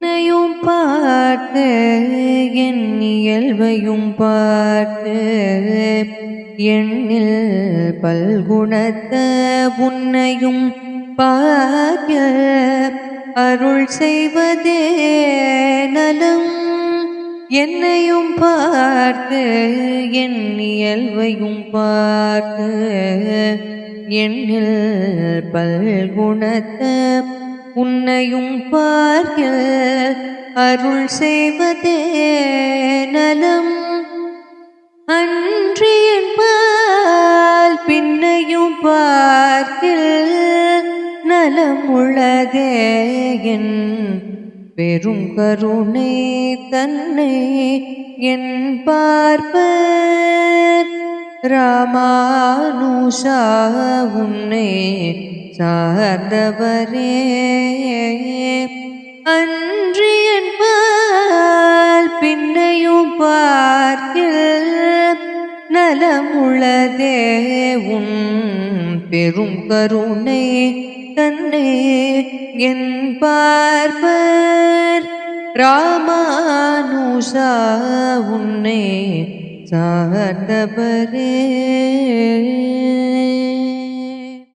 என்னையும் பார்த்து என் இயல்பையும் பார்த்து எண்ணில் பல்குணத்த உன்னையும் பார்க்க அருள் செய்வதே நலம். என்னையும் பார்த்து என் இயல்பையும் பார்த்து எண்ணில் பல்குணத்த உன்னையும் பார்க்க அருள் செய்வதே நலம். அன்று என்பால் பின்னையும் பார்க்கில் நலம் உள்ளதே என் பெரும் கருணை தன்னை என் பார்ப்பர். ராமானுஷா உன்னை சார்ந்தவரே அன்று என்பால் பின்னையும் பார்க்கில் நலமுள்ளதே உன் பெரும் கருணை தன்னை என் பார்ப்பர். ராமானுஷா உன்னை சார்ந்தவரே.